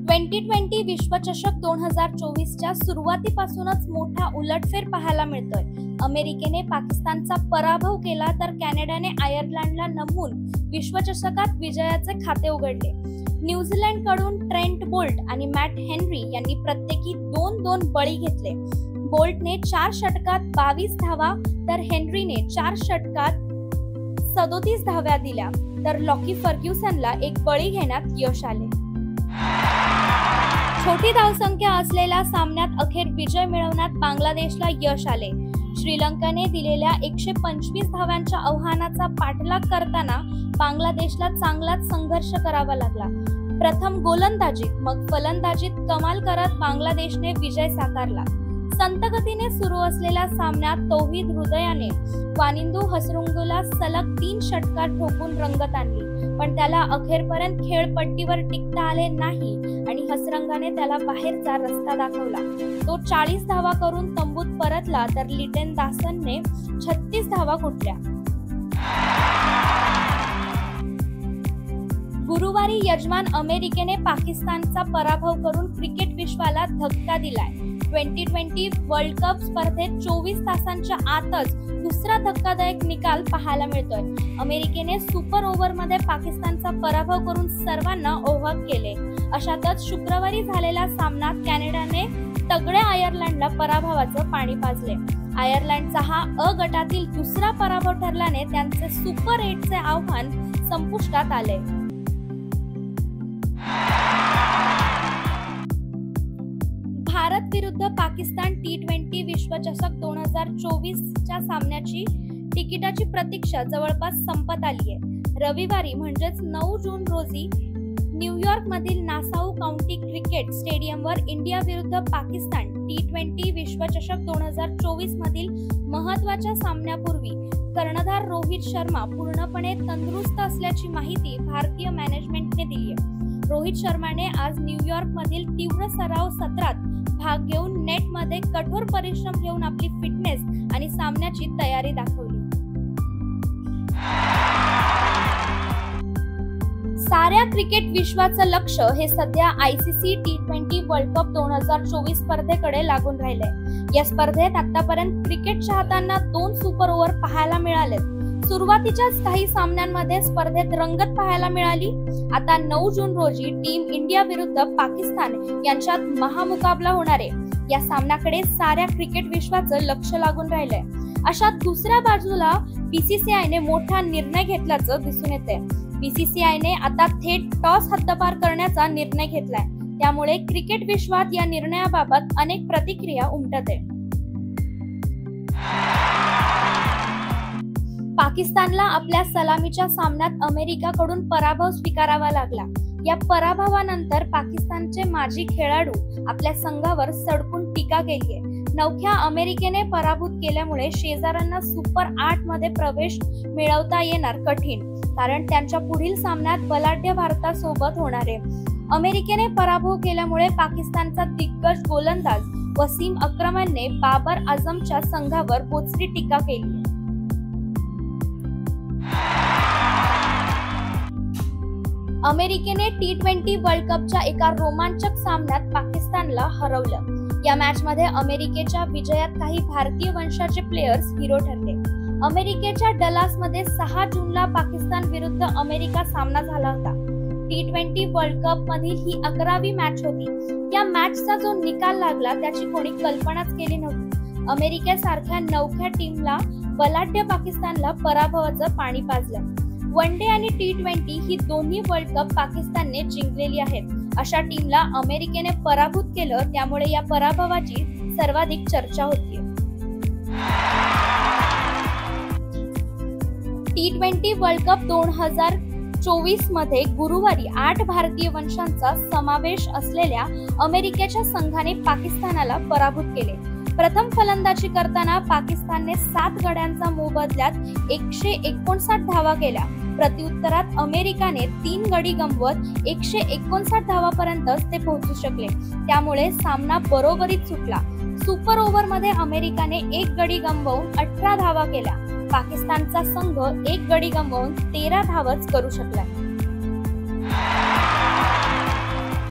2020 विश्वचषक 2024च्या सुरुवातीपासूनच मोठा उलटफेर पाहायला मिळतोय। अमेरिकेने पाकिस्तानचा पराभव केला तर कॅनडाने आयर्लंडला नमवून विश्वचषकात विजयाचे खाते उघडले। न्यूझीलंडकडून ट्रेंट बोल्ट आणि मॅट हेनरी यांनी प्रत्येकी 2-2 बळी घेतले। बोल्टने 4 षटकात 22 धावा तर हेनरीने 4 षटकात 37 धावा दिल्या, तर लॉकी फर्ग्युसनला एक बळी घेण्यात यश आले। छोटी धावसंख्या असलेल्या सामन्यात अखेर विजय मिळवण्यात बांगलादेशला यश आले। श्रीलंकेने दिलेल्या 125 धावांच्या आव्हानाचा पाठलाग करताना बांगलादेशला चांगलाच संघर्ष करावा लागला। प्रथम गोलंदाजीत मग फलंदाजीत कमाल करत बांगलादेशने विजय साकारला। संतगतीने सुरू असलेल्या सामन्यात तौहीद हृदयाने वानिंदू हसरुंगला सलग 3 षटकात ठोकून रंगत आणली, पण त्याला अखेरपर्यंत खेळपट्टीवर टिकता आले नाही आणि हसरंगाने त्याला बाहेरचा रस्ता दाखवला। तो 40 धावा करून तंबूत परतला, तर लिटन दासनने 36 धावा कुटल्या। गुरुवारी यजमान अमेरिकेने पाकिस्तानचा पराभव करून क्रिकेट विश्वाला धक्का दिलाय। 2020 वर्ल्ड कप स्पर्धेत 24 तासांच्या आतच दुसरा धक्कादायक निकाल पाहायला मिळतोय। अमेरिकेने सुपर ओव्हरमध्ये पाकिस्तानचा पराभव करून सर्वांना अवाक केले। अशातच शुक्रवारी झालेल्या सामन्यात कॅनडाने तगड्या आयर्लंडला पराभवाचं पाणी पाजले। आयर्लंडचा हा अ गटातील दुसरा पराभव ठरल्याने त्यांचे सुपर 8चे आव्हान संपुष्टात आले। भारत विरुद्ध पाकिस्तान T20 विश्वचषक 2024च्या सामन्याची तिकिटाची प्रतीक्षा जवळपास संपत आली आहे। रविवारी म्हणजेच 9 जून रोजी न्यूयॉर्क मधील नासाऊ काउंटी क्रिकेट स्टेडियमवर इंडिया विरुद्ध पाकिस्तान T20 विश्वचषक 2024 मधील महत्त्वाच्या सामन्यापूर्वी कर्णधार रोहित शर्मा पूर्णपणे तंदुरुस्त असल्याची माहिती भारतीय मॅनेजमेंटने दिली आहे। रोहित शर्माने आज न्यूयॉर्क मधील तीव्र सराव सत्रात भाग घेऊन नेटमध्ये कठोर परिश्रम घेऊन आपली फिटनेस आणि सामन्याची तयारी दाखवली। साऱ्या क्रिकेट विश्वाचं लक्ष हे सध्या ICC T20 वर्ल्ड कप 2024 स्पर्धेकडे लागून राहिलंय। या स्पर्धेत आतापर्यंत क्रिकेट चाहत्यांना 2 सुपर ओव्हर पाहायला मिळालेत। सुरुवातीच्याच काही सामन्यांमध्ये स्पर्धेत रंगत पाहायला मिळाली। आता 9 जून रोजी टीम इंडिया विरुद्ध पाकिस्तान यांच्यात महामुकाबला होणार आहे। या सामन्याकडे साऱ्या क्रिकेट विश्वाचं लक्ष लागून राहिलंय। अशात दुसऱ्या बाजूला BCCIने मोठा निर्णय घेतल्याचं दिसून येतंय। BCCIने आता थेट टॉस हद्दपार करण्याचा निर्णय घेतलाय, त्यामुळे क्रिकेट विश्वात या निर्णयाबाबत अनेक प्रतिक्रिया उमटत आहेत। पाकिस्तानला आपल्या सलामीच्या सामन्यात अमेरिकेकडून पराभव स्वीकारावा लागला। या पराभवानंतर पाकिस्तानचे माजी खेळाडू आपल्या संघावर सडकून टीका केली आहे। नवख्या अमेरिकेने पराभूत केल्यामुळे शेजाऱ्यांना सुपर 8 मध्ये प्रवेश मिळवता येणार कठीण, कारण त्यांच्या पुढील सामन्यात बलाढ्य भारतासोबत होणार आहे। अमेरिकेने पराभव केल्यामुळे पाकिस्तानचा दिग्गज गोलंदाज वसीम अक्रमने बाबर आझमच्या संघावर बोचरी टीका केली। अमेरिकेने T20 वर्ल्ड कपच्या एका रोमांचक सामन्यात पाकिस्तानला हरवलं। या मॅच मध्ये अमेरिकेच्या विजयात काही भारतीय वंशाचे प्लेयर्स हिरो ठरले। अमेरिकेच्या डलास मध्ये 6 जूनला पाकिस्तान विरुद्ध अमेरिका सामना झाला होता। T20 वर्ल्ड कप मधील ही 11वी मॅच होती। या मॅचचा जो निकाल लागला त्याची कोणी कल्पनाच केली नव्हती। अमेरिकेसारख्या नवख्या टीमला बलाढ्य पाकिस्तानला पराभवाचं पाणी पाजलं। वन डे आणि T20 ही दोन्ही वर्ल्ड कप पाकिस्तानने जिंकलेली आहेत। अशा टीमला अमेरिकेने पराभूत केलं, त्यामुळे या पराभवाची सर्वाधिक चर्चा होती। T20 वर्ल्ड कप 2024 मध्ये गुरुवारी 8 भारतीय वंशांचा समावेश असलेल्या अमेरिकेच्या संघाने पाकिस्तानाला पराभूत केले। प्रथम फलंदाजी करताना पाकिस्तानने 7 गड्यांचा मोबदल्यात 159 धावा केल्या। प्रत्युत्तरात अमेरिकाने 3 गडी गमवत 159 धावापर्यंतच ते पोहोचू शकले, त्यामुळे सामना बरोबरीत सुटला। सुपर ओव्हर मध्ये अमेरिकाने 1 गडी गमवून 18 धावा केल्या। पाकिस्तानचा संघ 1 गडी गमवून 13 धावच करू शकला।